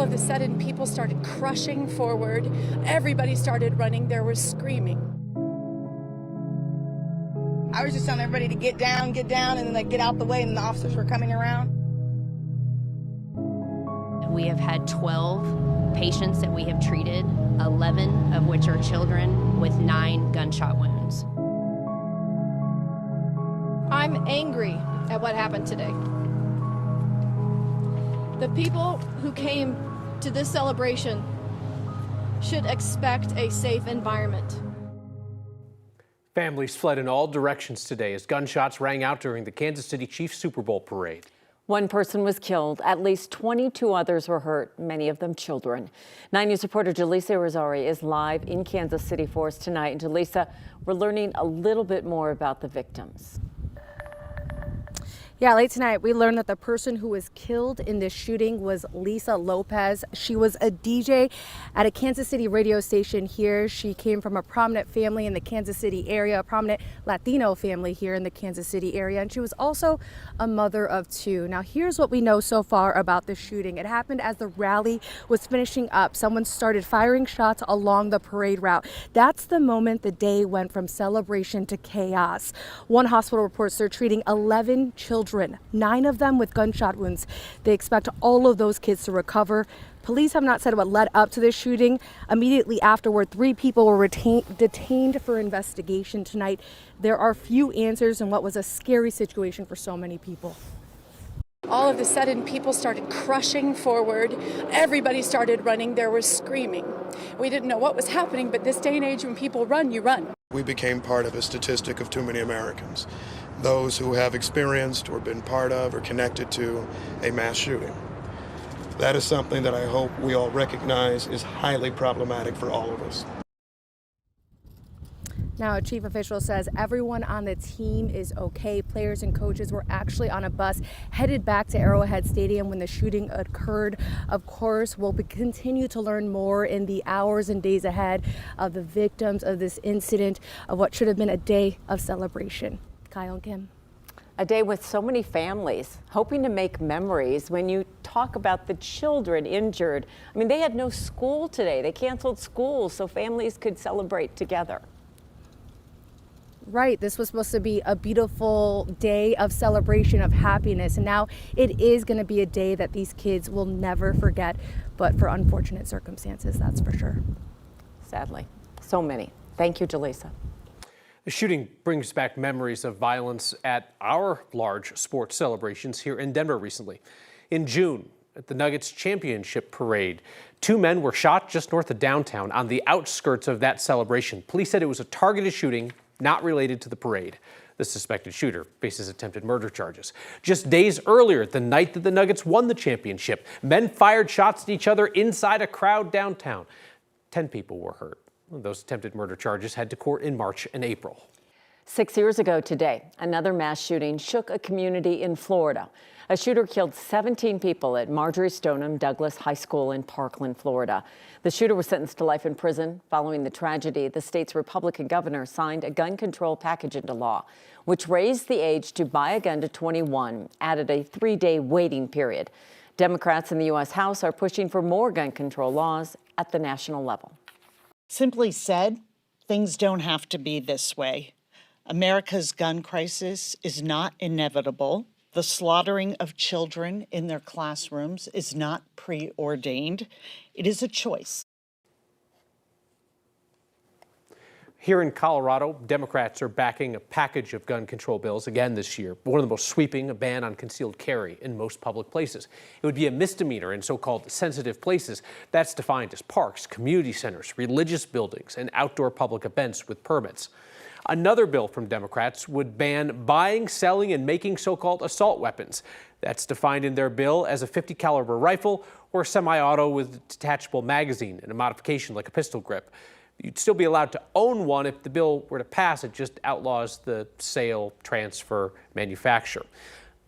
of a sudden, people started crushing forward. Everybody started running. There was screaming. I was just telling everybody to get down, and then like get out the way, and the officers were coming around. We have had 12 patients that we have treated, 11 of which are children with 9 gunshot wounds. I'm angry at what happened today. The people who came to this celebration should expect a safe environment. Families fled in all directions today as gunshots rang out during the Kansas City Chiefs Super Bowl parade. One person was killed. At least 22 others were hurt, many of them children. 9 News reporter Jaleesa Rosari is live in Kansas City for us tonight. And Jaleesa, we're learning a little bit more about the victims. Yeah, late tonight, we learned that the person who was killed in this shooting was Lisa Lopez. She was a DJ at a Kansas City radio station here. She came from a prominent family in the Kansas City area, a prominent Latino family here in the Kansas City area. And she was also a mother of 2. Now, here's what we know so far about the shooting. It happened as the rally was finishing up. Someone started firing shots along the parade route. That's the moment the day went from celebration to chaos. One hospital reports they're treating 11 children, 9 of them with gunshot wounds. They expect all of those kids to recover. Police have not said what led up to this shooting. Immediately afterward, 3 people were detained for investigation tonight. There are few answers in what was a scary situation for so many people. All of a sudden, people started crushing forward. Everybody started running. There was screaming. We didn't know what was happening, but this day and age, when people run, you run. We became part of a statistic of too many Americans, those who have experienced or been part of or connected to a mass shooting. That is something that I hope we all recognize is highly problematic for all of us. Now, a chief official says everyone on the team is okay. Players and coaches were actually on a bus headed back to Arrowhead Stadium when the shooting occurred. Of course, we'll continue to learn more in the hours and days ahead of the victims of this incident, of what should have been a day of celebration. Kyle and Kim. A day with so many families hoping to make memories. When you talk about the children injured, I mean, they had no school today. They canceled school so families could celebrate together. Right, this was supposed to be a beautiful day of celebration, of happiness, and now it is going to be a day that these kids will never forget, but for unfortunate circumstances, that's for sure. Sadly, so many. Thank you, Jaleesa. The shooting brings back memories of violence at our large sports celebrations here in Denver recently. In June, at the Nuggets championship parade, 2 men were shot just north of downtown on the outskirts of that celebration. Police said it was a targeted shooting not related to the parade. The suspected shooter faces attempted murder charges. Just days earlier, the night that the Nuggets won the championship, men fired shots at each other inside a crowd downtown. 10 people were hurt. Those attempted murder charges head to court in March and April. 6 years ago today, another mass shooting shook a community in Florida. A shooter killed 17 people at Marjorie Stoneham Douglas High School in Parkland, Florida. The shooter was sentenced to life in prison. Following the tragedy, the state's Republican governor signed a gun control package into law, which raised the age to buy a gun to 21, added a 3-day waiting period. Democrats in the U.S. House are pushing for more gun control laws at the national level. Simply said, things don't have to be this way. America's gun crisis is not inevitable. The slaughtering of children in their classrooms is not preordained. It is a choice. Here in Colorado, Democrats are backing a package of gun control bills again this year. One of the most sweeping, a ban on concealed carry in most public places. It would be a misdemeanor in so-called sensitive places. That's defined as parks, community centers, religious buildings, and outdoor public events with permits. Another bill from Democrats would ban buying, selling, and making so-called assault weapons. That's defined in their bill as a .50 caliber rifle or a semi-auto with a detachable magazine and a modification like a pistol grip. You'd still be allowed to own one if the bill were to pass. It just outlaws the sale, transfer, manufacture.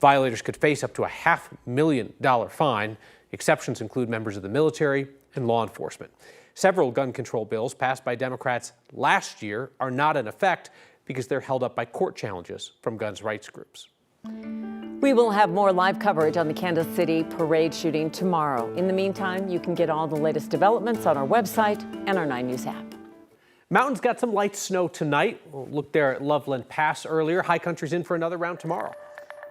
Violators could face up to a $500,000 fine. Exceptions include members of the military and law enforcement. Several gun control bills passed by Democrats last year are not in effect because they're held up by court challenges from guns rights groups. We will have more live coverage on the Kansas City parade shooting tomorrow. In the meantime, you can get all the latest developments on our website and our 9 News app. Mountains got some light snow tonight. We'll look there at Loveland Pass earlier. High country's in for another round tomorrow.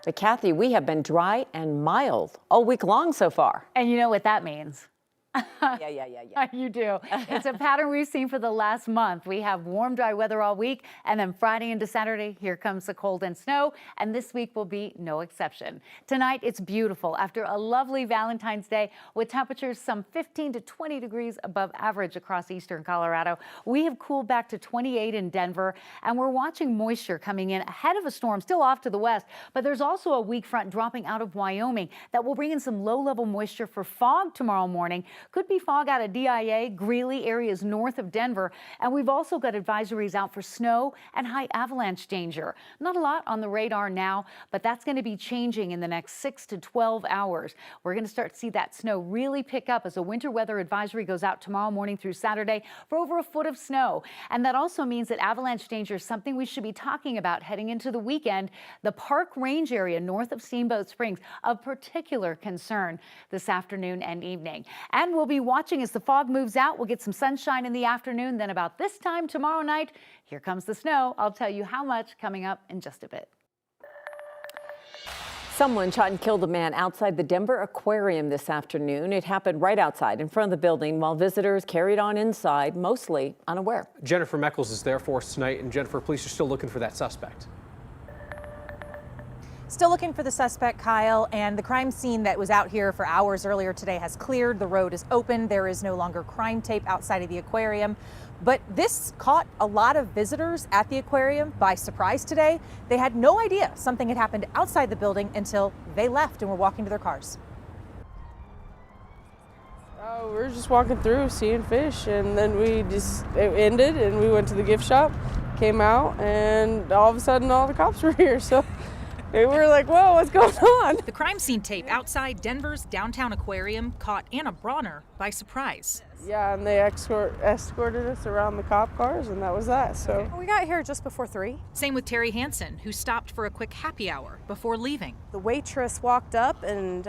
But Kathy, we have been dry and mild all week long so far. And you know what that means. Yeah. You do. It's a pattern we've seen for the last month. We have warm, dry weather all week, and then Friday into Saturday, here comes the cold and snow, and this week will be no exception. Tonight, it's beautiful after a lovely Valentine's Day with temperatures some 15 to 20 degrees above average across eastern Colorado. We have cooled back to 28 in Denver, and we're watching moisture coming in ahead of a storm still off to the west, but there's also a weak front dropping out of Wyoming that will bring in some low-level moisture for fog tomorrow morning. Could be fog out of DIA, Greeley, areas north of Denver. And we've also got advisories out for snow and high avalanche danger. Not a lot on the radar now, but that's going to be changing in the next 6 to 12 hours. We're going to start to see that snow really pick up as a winter weather advisory goes out tomorrow morning through Saturday for over a foot of snow. And that also means that avalanche danger is something we should be talking about heading into the weekend. The Park Range area north of Steamboat Springs of particular concern this afternoon and evening. And we'll be watching as the fog moves out. We'll get some sunshine in the afternoon. Then about this time tomorrow night, here comes the snow. I'll tell you how much coming up in just a bit. Someone shot and killed a man outside the Denver Aquarium this afternoon. It happened right outside in front of the building while visitors carried on inside, mostly unaware. Jennifer Meckles is there for us tonight. And Jennifer, police are still looking for that suspect. Still looking for the suspect, Kyle, and the crime scene that was out here for hours earlier today has cleared. The road is open. There is no longer crime tape outside of the aquarium. But this caught a lot of visitors at the aquarium by surprise today. They had no idea something had happened outside the building until they left and were walking to their cars. We were just walking through, seeing fish, and then it ended, and we went to the gift shop, came out, and all of a sudden all the cops were here. So we were like, whoa, what's going on? The crime scene tape outside Denver's downtown aquarium caught Anna Bronner by surprise. Yeah, and they escorted us around the cop cars, and that was that. So We got here just before 3. Same with Terry Hansen, who stopped for a quick happy hour before leaving. The waitress walked up, and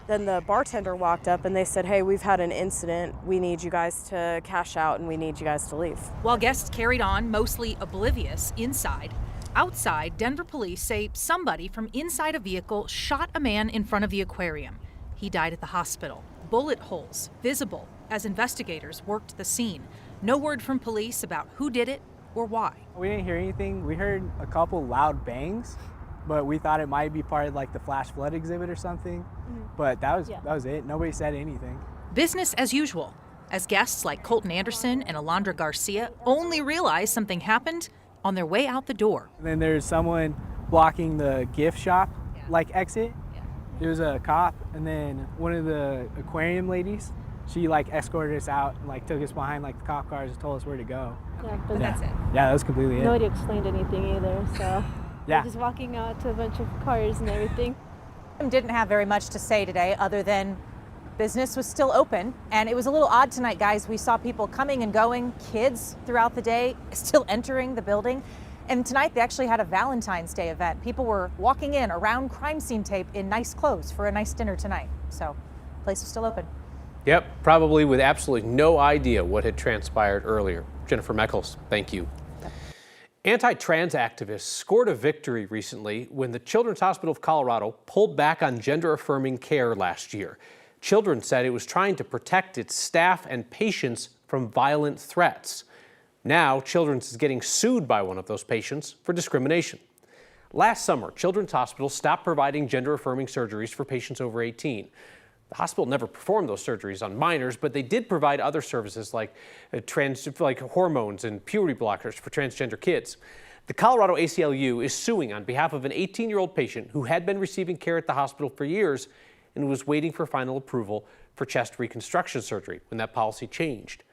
then the bartender walked up, and they said, hey, we've had an incident. We need you guys to cash out, and we need you guys to leave. While guests carried on, mostly oblivious, inside. Outside, Denver police say somebody from inside a vehicle shot a man in front of the aquarium. He died at the hospital. Bullet holes visible as investigators worked the scene. No word from police about who did it or why. We didn't hear anything. We heard a couple loud bangs, but we thought it might be part of like the flash flood exhibit or something. But that was it. Nobody said anything. Business as usual, as guests like Colton Anderson and Alondra Garcia only realized something happened on their way out the door. And then there's someone blocking the gift shop exit. There was a cop, and then one of the aquarium ladies, she escorted us out and took us behind the cop cars and told us where to go. Yeah, but that's it. Yeah, that was completely it. Nobody explained anything either, so yeah. just walking out to a bunch of cars and everything. Didn't have very much to say today other than business was still open, and it was a little odd tonight, guys. We saw people coming and going, kids throughout the day, still entering the building. And tonight they actually had a Valentine's Day event. People were walking in around crime scene tape in nice clothes for a nice dinner tonight. So the place was still open. Yep, probably with absolutely no idea what had transpired earlier. Jennifer Meckles, thank you. Anti-trans activists scored a victory recently when the Children's Hospital of Colorado pulled back on gender-affirming care last year. Children said it was trying to protect its staff and patients from violent threats. Now, Children's is getting sued by one of those patients for discrimination. Last summer, Children's Hospital stopped providing gender-affirming surgeries for patients over 18. The hospital never performed those surgeries on minors, but they did provide other services like hormones and puberty blockers for transgender kids. The Colorado ACLU is suing on behalf of an 18-year-old patient who had been receiving care at the hospital for years and was waiting for final approval for chest reconstruction surgery when that policy changed.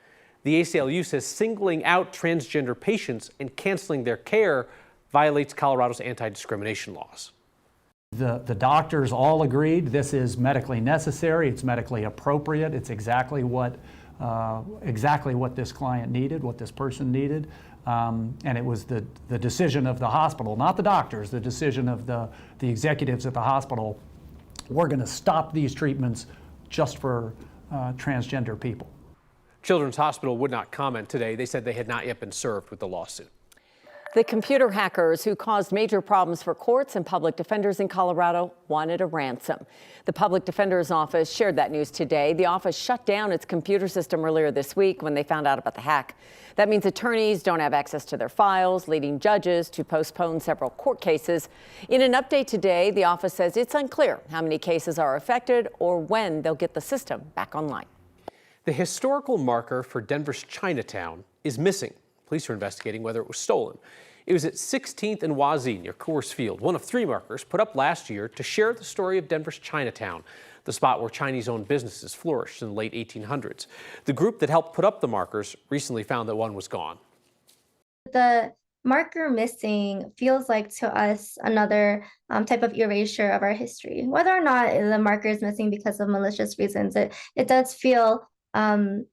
The ACLU says singling out transgender patients and canceling their care violates Colorado's anti-discrimination laws. The doctors all agreed this is medically necessary, it's medically appropriate, it's exactly what this client needed, what this person needed. And it was the decision of the hospital, not the doctors, the decision of the executives at the hospital. We're going to stop these treatments just for transgender people. Children's Hospital would not comment today. They said they had not yet been served with the lawsuit. The computer hackers who caused major problems for courts and public defenders in Colorado wanted a ransom. The public defender's office shared that news today. The office shut down its computer system earlier this week when they found out about the hack. That means attorneys don't have access to their files, leading judges to postpone several court cases. In an update today, the office says it's unclear how many cases are affected or when they'll get the system back online. The historical marker for Denver's Chinatown is missing. Police are investigating whether it was stolen. It was at 16th and Wazee near Coors Field, one of 3 markers put up last year to share the story of Denver's Chinatown, the spot where Chinese-owned businesses flourished in the late 1800s. The group that helped put up the markers recently found that one was gone. The marker missing feels like to us another type of erasure of our history. Whether or not the marker is missing because of malicious reasons, it does feel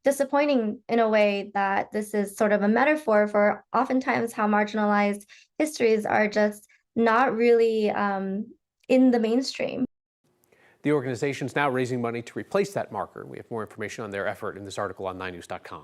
disappointing in a way that this is sort of a metaphor for oftentimes how marginalized histories are just not really in the mainstream. The organization's now raising money to replace that marker. We have more information on their effort in this article on 9news.com.